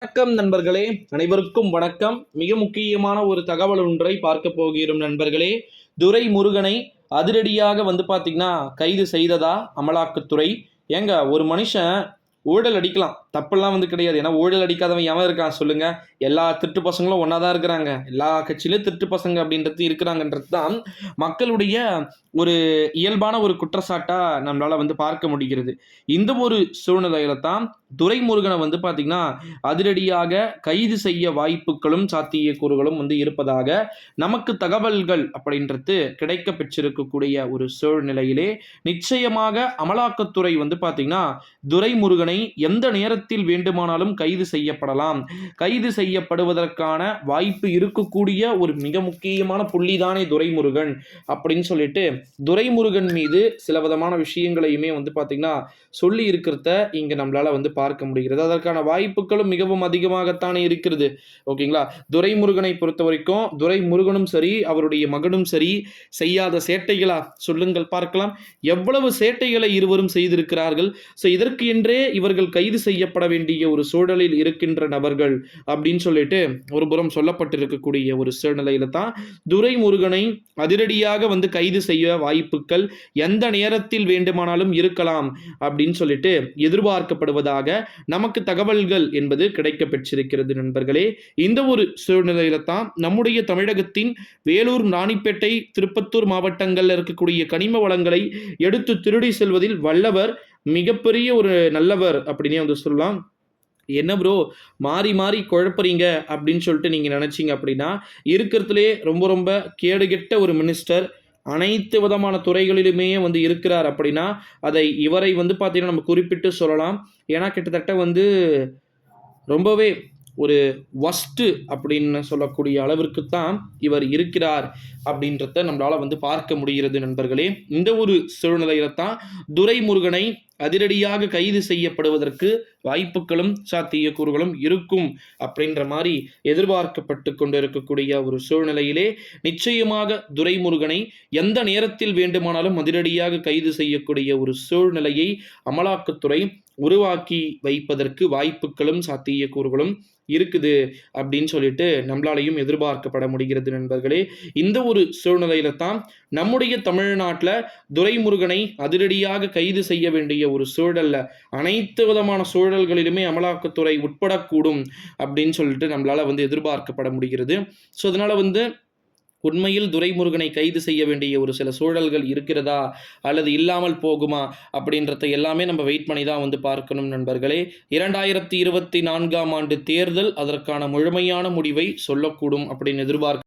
வணக்கம் நண்பர்களே, அனைவருக்கும் வணக்கம். மிக முக்கியமான ஒரு தகவல் ஒன்றை பார்க்க போகிறோம் நண்பர்களே. துரைமுருகனை அதிரடியாக பார்த்தீங்கன்னா கைது செய்ததா அமலாக்கத்துறை. ஏங்க, ஒரு மனுஷன் ஊழல் அடிக்கலாம், தப்பெல்லாம் கிடையாது. ஏன்னா ஊழல் அடிக்காதவன் எவன் இருக்கான் சொல்லுங்க? எல்லா திருட்டு பசங்களும் ஒன்றா தான் இருக்கிறாங்க. எல்லா கட்சியிலும் திருட்டு பசங்க அப்படின்றது இருக்கிறாங்கன்றது தான் மக்களுடைய ஒரு இயல்பான ஒரு குற்றச்சாட்டா நம்மளால பார்க்க முடிகிறது. இந்த ஒரு சூழ்நிலையில தான் துரைமுருகனை பார்த்தீங்கன்னா அதிரடியாக கைது செய்ய வாய்ப்புகளும் சாத்தியக்கூறுகளும் இருப்பதாக நமக்கு தகவல்கள் அப்படின்றது கிடைக்க பெற்றிருக்கக்கூடிய ஒரு சூழ்நிலையிலே நிச்சயமாக அமலாக்கத்துறை பார்த்தீங்கன்னா துரைமுருகனை எந்த நேரத்தில் வேண்டுமானாலும் கைது செய்யப்படலாம். கைது செய்யப்படுவதற்கான வாய்ப்பு இருக்கக்கூடிய ஒரு மிக முக்கியமான புள்ளிதானே துரைமுருகன் அப்படின்னு சொல்லிட்டு துரைமுருகன் மீது சில விதமான விஷயங்களையுமே பார்த்தீங்கன்னா சொல்லி இருக்கிறத இங்க நம்மளால பார்க்க முடிகிறது. அதற்கான வாய்ப்புகளும் மிகவும் அதிகமாகத்தானே இருக்கிறது. ஓகேங்களா? துரைமுருகனை பொறுத்த வரைக்கும் துரைமுருகனும் சரி அவருடைய மகனும் சரி செய்யாத சேட்டைகளா சொல்லுங்கள் பார்க்கலாம். எவ்வளவு சேட்டைகளை இருவரும் செய்திருக்கிறார்கள். ஸோ இதற்கு என்றே இவர்கள் கைது செய்யப்பட வேண்டிய ஒரு சூழலில் இருக்கின்ற நபர்கள் அப்படின்னு சொல்லிட்டு ஒரு புறம் சொல்லப்பட்டிருக்கக்கூடிய ஒரு சூழ்நிலையில தான் துரைமுருகனை அதிரடியாக கைது செய்ய வாய்ப்புகள் எந்த நேரத்தில் வேண்டுமானாலும் இருக்கலாம் அப்படின்னு சொல்லிட்டு எதிர்பார்க்கப்படுவதாக நமக்கு தகவல்கள் என்பது கிடைக்க பெற்றிருக்கிறது நண்பர்களே. இந்த ஒரு சூழ்நிலையில தான் நம்முடைய தமிழகத்தின் வேலூர், ராணிப்பேட்டை, திருப்பத்தூர் மாவட்டங்கள்ல இருக்கக்கூடிய கனிம வளங்களை எடுத்து திருடி செல்வதில் வல்லவர், மிகப்பெரிய ஒரு நல்லவர் அப்படின்னே சொல்லலாம். என்ன ப்ரோ மாறி மாறி குழப்பறீங்க அப்படின்னு சொல்லிட்டு நீங்கள் நினச்சிங்க அப்படின்னா, இருக்கிறதுலே ரொம்ப ரொம்ப கேடுகெட்ட ஒரு மினிஸ்டர் அனைத்து விதமான துறைகளிலுமே இருக்கிறார் அப்படின்னா அதை இவரை பார்த்தீங்கன்னா நம்ம குறிப்பிட்டு சொல்லலாம். ஏன்னா கிட்டத்தட்ட ரொம்பவே ஒரு வஸ்ட்டு அப்படின்னு சொல்லக்கூடிய அளவிற்கு தான் இவர் இருக்கிறார் அப்படின்றத நம்மளால பார்க்க முடிகிறது நண்பர்களே. இந்த ஒரு சூழ்நிலையில தான் துரைமுருகனை அதிரடியாக கைது செய்யப்படுவதற்கு வாய்ப்புகளும் சாத்தியக்கூறுகளும் இருக்கும் அப்படின்ற மாதிரி எதிர்பார்க்கப்பட்டு கொண்டு இருக்கக்கூடிய ஒரு சூழ்நிலையிலே நிச்சயமாக துரைமுருகனை எந்த நேரத்தில் வேண்டுமானாலும் அதிரடியாக கைது செய்யக்கூடிய ஒரு சூழ்நிலையை அமலாக்கத்துறை உருவாக்கி வைப்பதற்கு வாய்ப்புகளும் சாத்தியக்கூறுகளும் இருக்குது அப்படின்னு சொல்லிட்டு நம்மளாலையும் எதிர்பார்க்கப்பட முடிகிறது நண்பர்களே. இந்த ஒரு சூழ்நிலையில தான் நம்முடைய தமிழ்நாட்டில் துரைமுருகனை அதிரடியாக கைது செய்ய வேண்டிய ஒரு சூழல்ல அனைத்து விதமான சூழல்களிலுமே அமலாக்கத்துறை உட்படக்கூடும் அப்படின்னு சொல்லிட்டு நம்மளால எதிர்பார்க்கப்பட முடிகிறது. ஸோ அதனால உண்மையில் துரைமுருகனை கைது செய்ய வேண்டிய ஒரு சில சூழல்கள் இருக்கிறதா அல்லது இல்லாமல் போகுமா அப்படின்றத எல்லாமே நம்ம வெயிட் பண்ணி தான் பார்க்கணும் நண்பர்களே. 2024 ஆண்டு தேர்தல் அதற்கான முழுமையான முடிவை சொல்லக்கூடும் அப்படின்னு எதிர்பார்க்க